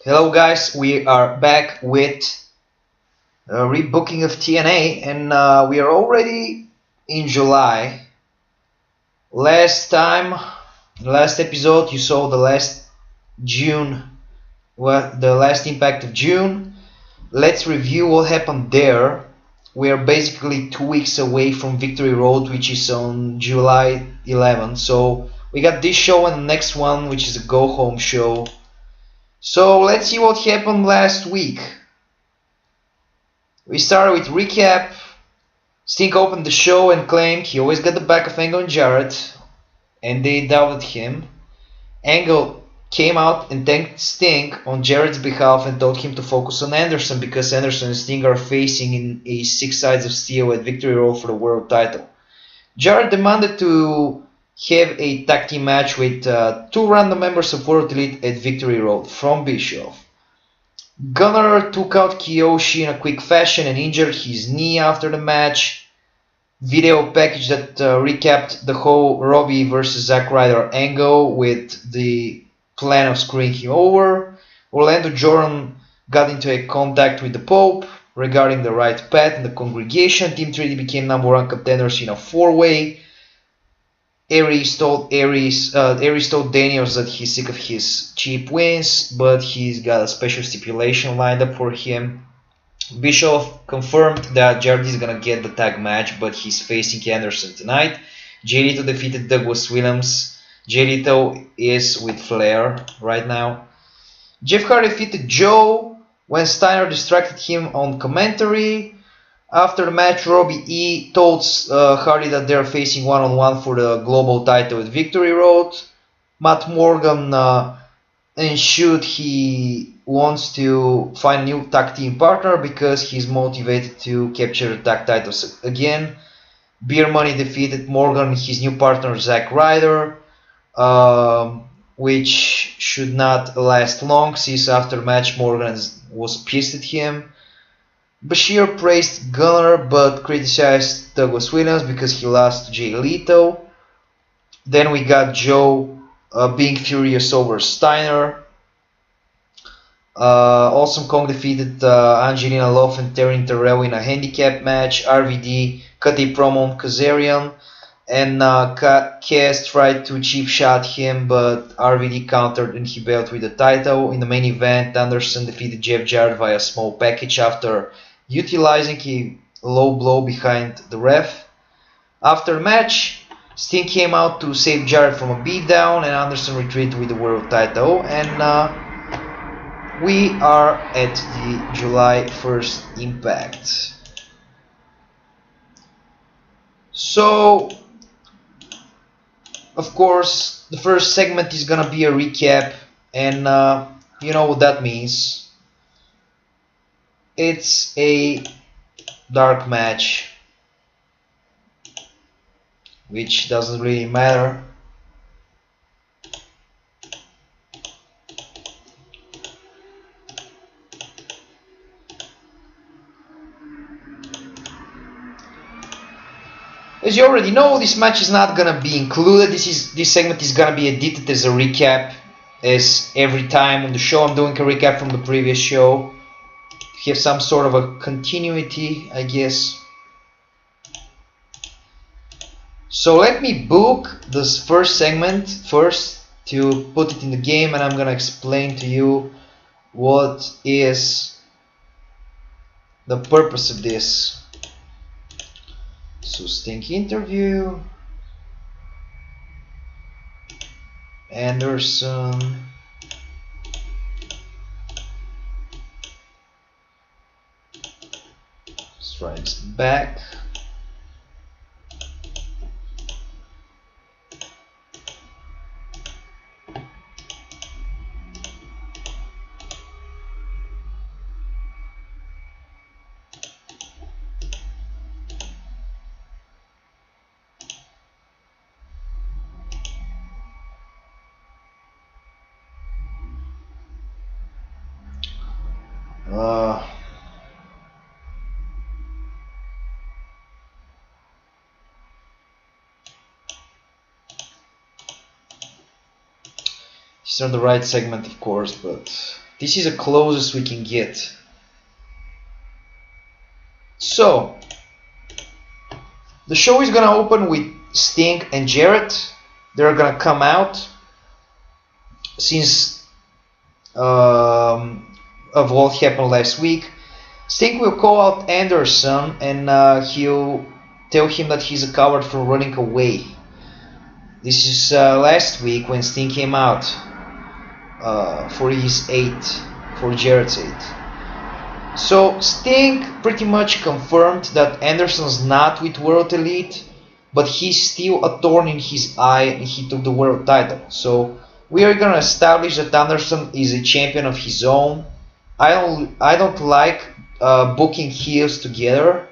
Hello guys, we are back with a rebooking of TNA and we are already in July. Last episode you saw the last June, the last Impact of June. Let's review what happened there. We are basically 2 weeks away from Victory Road, which is on July 11th. So we got this show and the next one, which is a go home show. So let's see what happened last week. We started with recap. Sting opened the show and claimed he always got the back of Angle and Jarrett, and they doubted him. Angle came out and thanked Sting on Jarrett's behalf and told him to focus on Anderson because Anderson and Sting are facing in a 6 sides of steel at Victory Road for the world title. Jarrett demanded to have a tag team match with 2 random members of World Elite at Victory Road from Bischoff. Gunnar took out Kiyoshi in a quick fashion and injured his knee after the match. Video package that recapped the whole Robbie versus Zack Ryder angle with the plan of screwing him over. Orlando Jordan got into a contact with the Pope regarding the right path in the congregation. Team 3D became #1 contenders in a 4-way. Aries told Daniels that he's sick of his cheap wins, but he's got a special stipulation lined up for him. Bischoff confirmed that Jarrett is gonna get the tag match, but he's facing Anderson tonight. Jay Lito defeated Douglas Williams. Jay Lito is with Flair right now. Jeff Hardy defeated Joe when Steiner distracted him on commentary. After the match, Robbie E told Hardy that they're facing one-on-one for the global title at Victory Road. Matt Morgan ensured he wants to find a new tag team partner because he's motivated to capture the tag titles again. Beer Money defeated Morgan and his new partner Zack Ryder, which should not last long since after the match Morgan was pissed at him. Bashir praised Gunnar but criticized Douglas Williams because he lost to Jay Lito. Then we got Joe being furious over Steiner. Awesome Kong defeated Angelina Love and Taryn Terrell in a handicap match. RVD cut a promo on Kazarian and Cass tried to cheap shot him, but RVD countered and he bailed with the title. In the main event, Anderson defeated Jeff Jarrett via small package after utilizing a low blow behind the ref. After the match, Sting came out to save Jarrett from a beatdown and Anderson retreated with the world title, and we are at the July 1st Impact. So, of course, the first segment is gonna be a recap, and you know what that means. It's a dark match, which doesn't really matter. As you already know, this match is not gonna be included. This segment is gonna be edited as a recap, as every time on the show I'm doing a recap from the previous show. Have some sort of a continuity, I guess. So let me book this first segment first to put it in the game, and I'm gonna explain to you what is the purpose of this. So Sting interview, Anderson, strikes back, It's not the right segment, of course, but This is the closest we can get. So, the show is gonna open with Sting and Jarrett. They're gonna come out since of what happened last week. Sting will call out Anderson and he'll tell him that he's a coward for running away. This is last week when Sting came out for his 8, for Jarrett's 8. So Sting pretty much confirmed that Anderson's not with World Elite, but he's still a thorn in his eye and he took the world title. So we are gonna establish that Anderson is a champion of his own. I don't like booking heels together,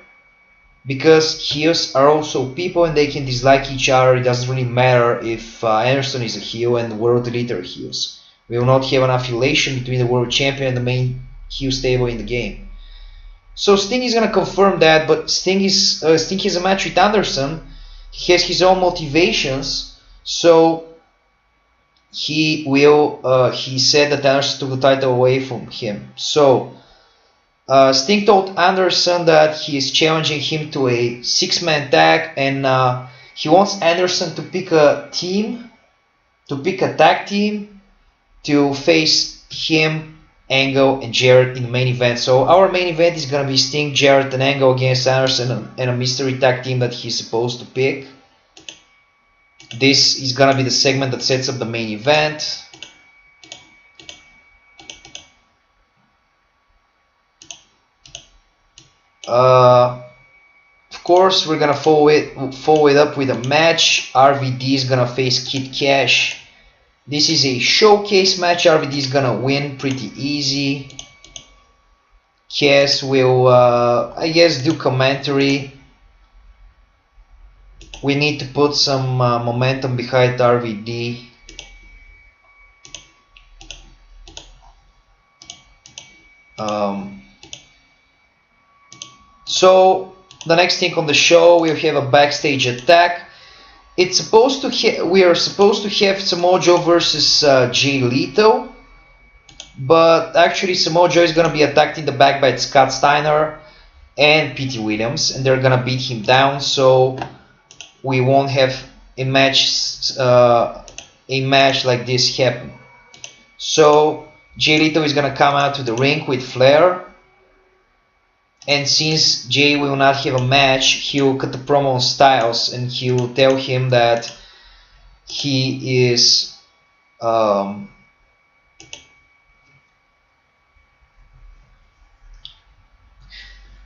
because heels are also people and they can dislike each other. It doesn't really matter if Anderson is a heel and the World Elite are heels. We will not have an affiliation between the world champion and the main heel stable in the game. So Sting is gonna confirm that, but Sting has a match with Anderson. He has his own motivations, so he said that Anderson took the title away from him. So Sting told Anderson that he is challenging him to a 6-man tag, and he wants Anderson to pick a team, to pick a tag team to face him, Angle, and Jarrett in the main event. So our main event is gonna be Sting, Jarrett, and Angle against Anderson and a mystery tag team that he's supposed to pick. This is gonna be the segment that sets up the main event. Of course, we're gonna follow it up with a match. RVD is gonna face Kid Cash. This is a showcase match. RVD is gonna win pretty easy. Cass will, I guess, do commentary. We need to put some momentum behind RVD. So the next thing on the show, we'll have a backstage attack. It's supposed to we are supposed to have Samoa Joe versus Jay Lethal, but actually Samoa Joe is gonna be attacked in the back by Scott Steiner and Pete Williams, and they're gonna beat him down. So we won't have a match like this happen. So Jay Lethal is gonna come out to the ring with Flair. And since Jay will not have a match, he'll cut the promo on Styles and he'll tell him that he is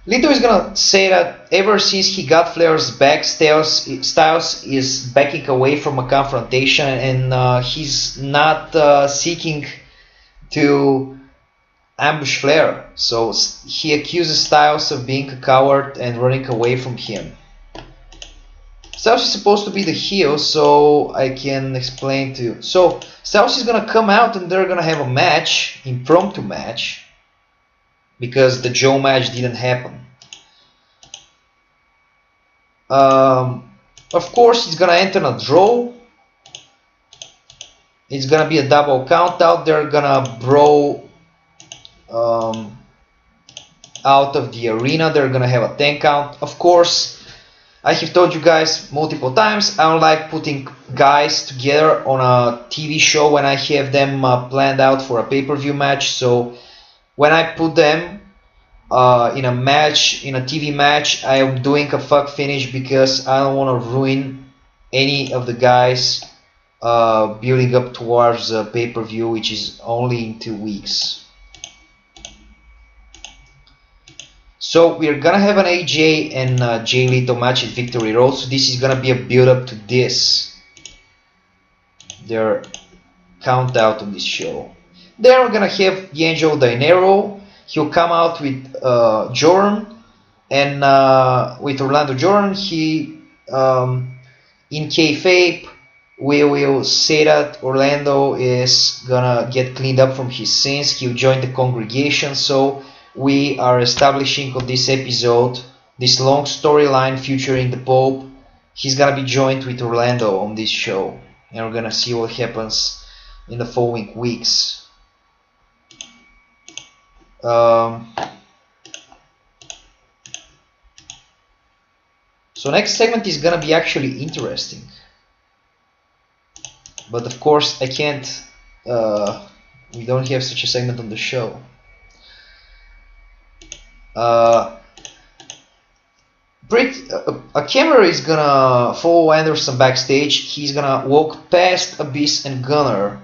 Lito is gonna say that ever since he got Flair's back, Styles is backing away from a confrontation, and he's not seeking to ambush Flair. So he accuses Styles of being a coward and running away from him. Styles is supposed to be the heel, so I can explain to you. So Styles is gonna come out and they're gonna have a match, impromptu match, because the Joe match didn't happen. Of course, it's gonna enter a draw. It's gonna be a double count out. They're gonna brawl out of the arena. They're gonna have a 10 count. Of course, I have told you guys multiple times, I don't like putting guys together on a TV show when I have them planned out for a pay-per-view match. So when I put them in a match, in a TV match, I am doing a fuck finish because I don't want to ruin any of the guys building up towards the pay-per-view, which is only in 2 weeks. So we're gonna have an AJ and Jay Lethal match at Victory Road. So this is gonna be a build-up to this, their count out on this show. Then we're gonna have D'Angelo Dinero. He'll come out with Jordan, and with Orlando Jordan, he in kayfabe we will say that Orlando is gonna get cleaned up from his sins. He'll join the congregation. So we are establishing on this episode this long storyline featuring the Pope. He's gonna be joined with Orlando on this show, and we're gonna see what happens in the following weeks. So next segment is gonna be actually interesting, but of course I can't. We don't have such a segment on the show. A camera is gonna follow Anderson backstage. He's gonna walk past Abyss and Gunner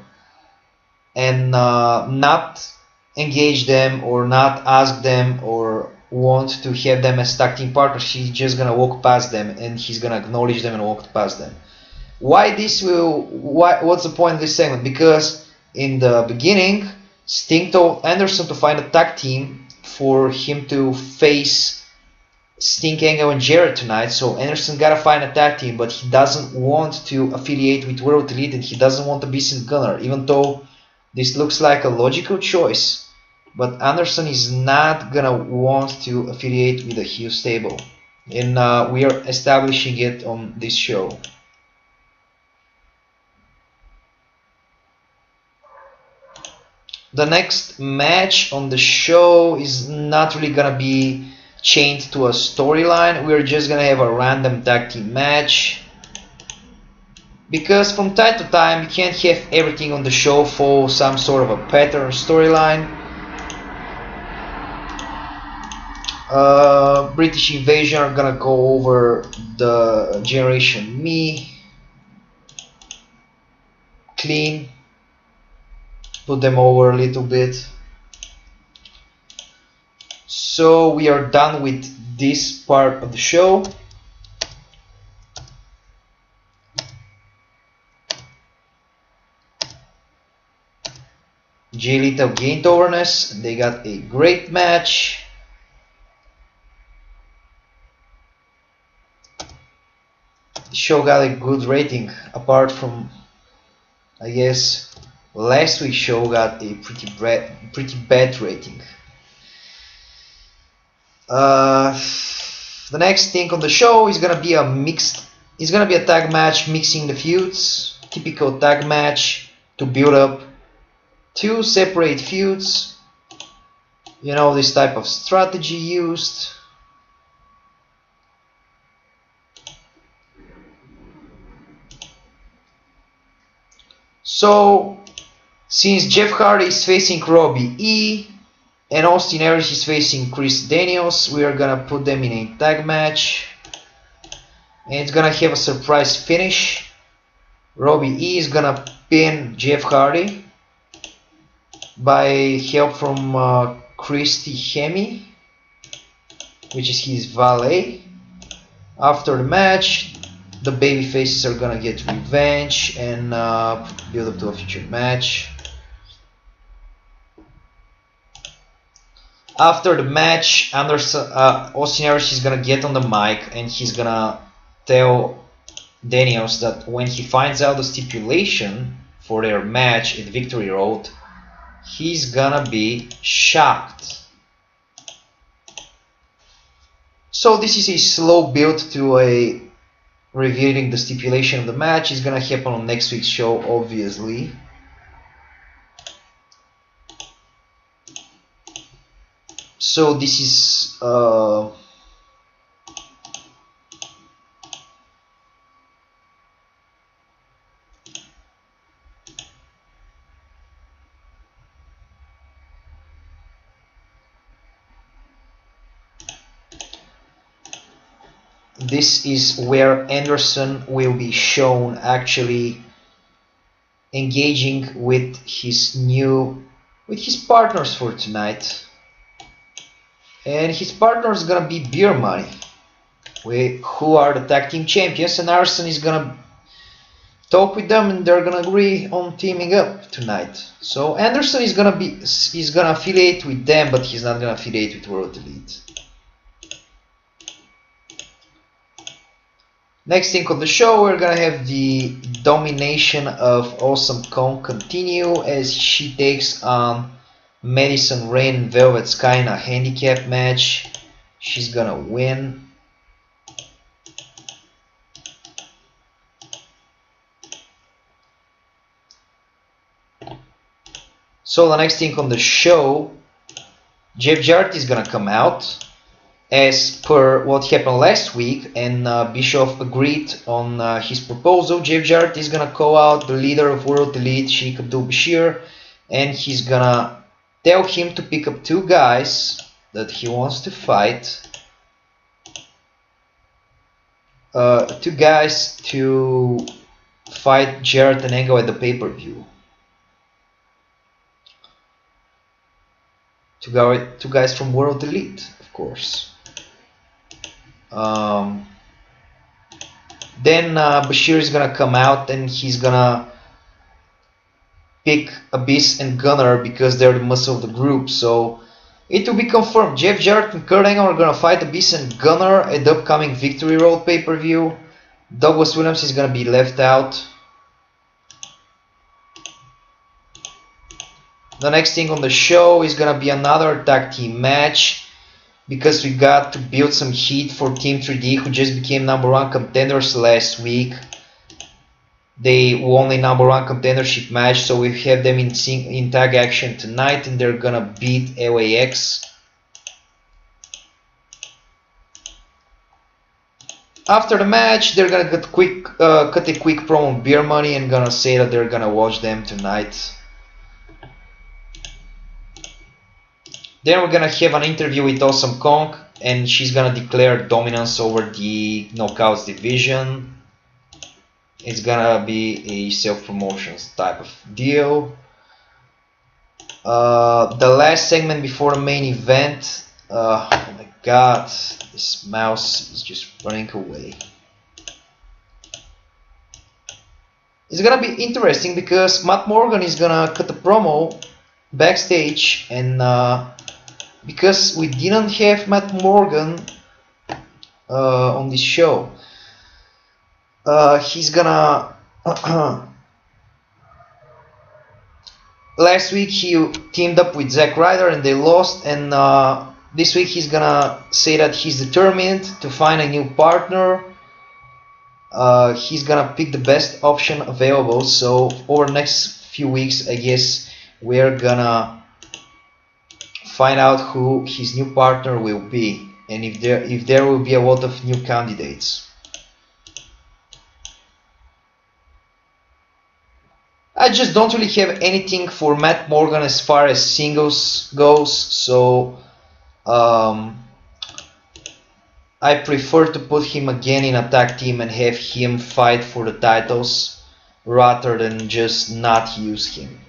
and not engage them or not ask them or want to have them as tag team partners. He's just gonna walk past them and he's gonna acknowledge them and walk past them. What's the point of this segment? Because in the beginning, Sting told Anderson to find a tag team for him to face Sting, Angle, and Jarrett tonight. So Anderson gotta find a tag team, but he doesn't want to affiliate with World Elite and he doesn't want to be Sin Gunner, even though this looks like a logical choice. But Anderson is not gonna want to affiliate with the heel stable, and we are establishing it on this show. The next match on the show is not really gonna be chained to a storyline. We're just gonna have a random tag team match, because from time to time you can't have everything on the show follow some sort of a pattern storyline. British Invasion are gonna go over the Generation Me clean, put them over a little bit. So we are done with this part of the show. Jay Lethal gained overness. They got a great match. The show got a good rating, apart from, I guess, last week's show got a pretty bad rating. The next thing on the show is gonna be a tag match mixing the feuds. Typical tag match to build up two separate feuds. You know, this type of strategy used. So, since Jeff Hardy is facing Robbie E and Austin Aries is facing Chris Daniels, we are gonna put them in a tag match. And it's gonna have a surprise finish. Robbie E is gonna pin Jeff Hardy by help from Christy Hemme, which is his valet. After the match, the baby faces are gonna get revenge and build up to a future match. After the match, Austin Aries is gonna get on the mic and he's gonna tell Daniels that when he finds out the stipulation for their match at Victory Road, he's gonna be shocked. So this is a slow build to a revealing the stipulation of the match. Is gonna happen on next week's show, obviously. So this is this is where Anderson will be shown actually engaging with his partners for tonight. And his partner is gonna be Beer Money, who are the tag team champions, and Anderson is gonna talk with them and they're gonna agree on teaming up tonight. So Anderson is gonna affiliate with them, but he's not gonna affiliate with World Elite. Next thing on the show, we're gonna have the domination of Awesome Kong continue as she takes on Madison Rayne and Velvet Sky in a handicap match. She's gonna win. So the next thing on the show Jeff Jarrett is gonna come out as per what happened last week, and Bischoff agreed on his proposal. Jeff Jarrett is gonna call out the leader of World Elite, Sheikh Abdul-Bashir, and he's gonna tell him to pick up 2 guys that he wants to fight. 2 guys to fight Jarrett and Angle at the pay-per-view. 2 guys from World Elite, of course. Then Bashir is gonna come out and he's gonna pick Abyss and Gunner because they're the muscle of the group. So it will be confirmed. Jeff Jarrett and Kurt Angle are gonna fight Abyss and Gunner at the upcoming Victory Road pay-per-view. Douglas Williams is gonna be left out. The next thing on the show is gonna be another tag team match, because we got to build some heat for Team 3D, who just became #1 contenders last week. They won a #1 contendership match, so we have them in tag action tonight, and they're gonna beat LAX. After the match, they're gonna cut a quick promo on Beer Money and gonna say that they're gonna watch them tonight. Then we're gonna have an interview with Awesome Kong, and she's gonna declare dominance over the Knockouts division. It's gonna be a self-promotions type of deal. The last segment before the main event. Oh my god, this mouse is just running away. It's gonna be interesting because Matt Morgan is gonna cut a promo backstage, and because we didn't have Matt Morgan on this show, he's gonna last week he teamed up with Zack Ryder and they lost, and this week he's gonna say that he's determined to find a new partner. He's gonna pick the best option available. So over the next few weeks, I guess we're gonna find out who his new partner will be, and if there will be a lot of new candidates. I just don't really have anything for Matt Morgan as far as singles goes, so I prefer to put him again in a tag team and have him fight for the titles rather than just not use him.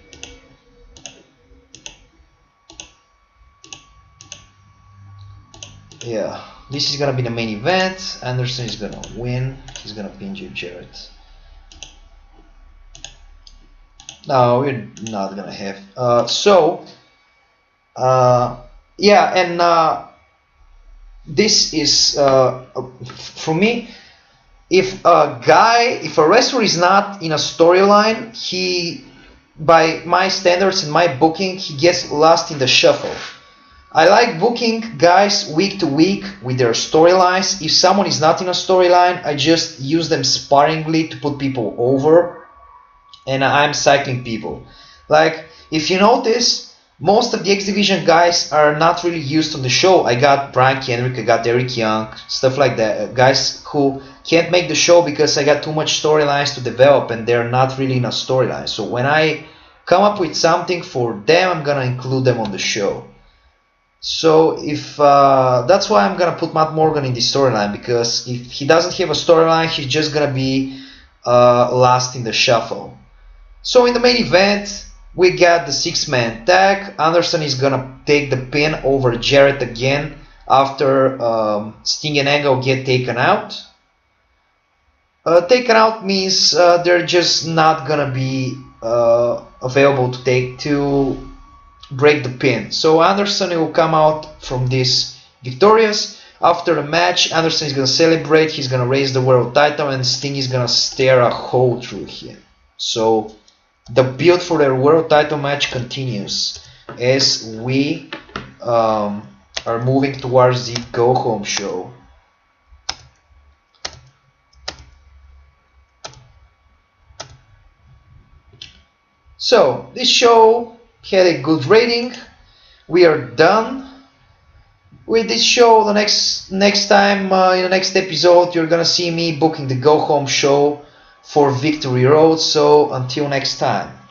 Yeah, this is gonna be the main event. Anderson is gonna win. He's gonna pin Jeff Jarrett. No, we're not gonna have. Yeah, and this is for me. If a wrestler is not in a storyline, he, by my standards and my booking, he gets lost in the shuffle. I like booking guys week to week with their storylines. If someone is not in a storyline, I just use them sparingly to put people over, and I'm cycling people. Like, if you notice, most of the X Division guys are not really used on the show. I got Brian Kendrick, I got Eric Young, stuff like that. Guys who can't make the show because I got too much storylines to develop and they're not really in a storyline. So when I come up with something for them, I'm gonna include them on the show. So if that's why I'm gonna put Matt Morgan in the storyline, because if he doesn't have a storyline, he's just gonna be lost in the shuffle. So in the main event, we got the 6-man tag. Anderson is gonna take the pin over Jarrett again after Sting and Angle get taken out. Taken out means they're just not gonna be available to break the pin. So Anderson will come out from this victorious. After the match, Anderson is gonna celebrate. He's gonna raise the world title, and Sting is gonna stare a hole through him. So the build for their world title match continues as we are moving towards the go home show. So this show had a good rating. We are done with this show. The next time in the next episode, you're gonna see me booking the go home show for Victory Road. So until next time.